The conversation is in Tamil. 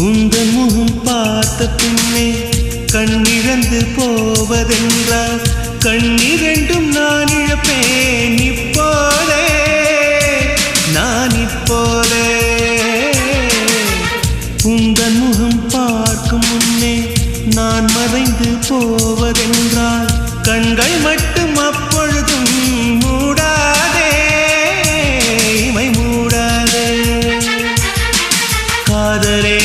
உந்தன் முகம் பார்த்த பின்னே கண்ணிழந்து போவதென்றால் கண்ணிரண்டும் நான் இழப்பேன் இப்போதே நான் இப்போதே உந்தன் முகம் பார்க்கும் முன்னே நான் மறைந்து போவதென்றால் கண்கள் மட்டும் அப்பொழுதும் மூடாதே இமை மூடாதே காதலே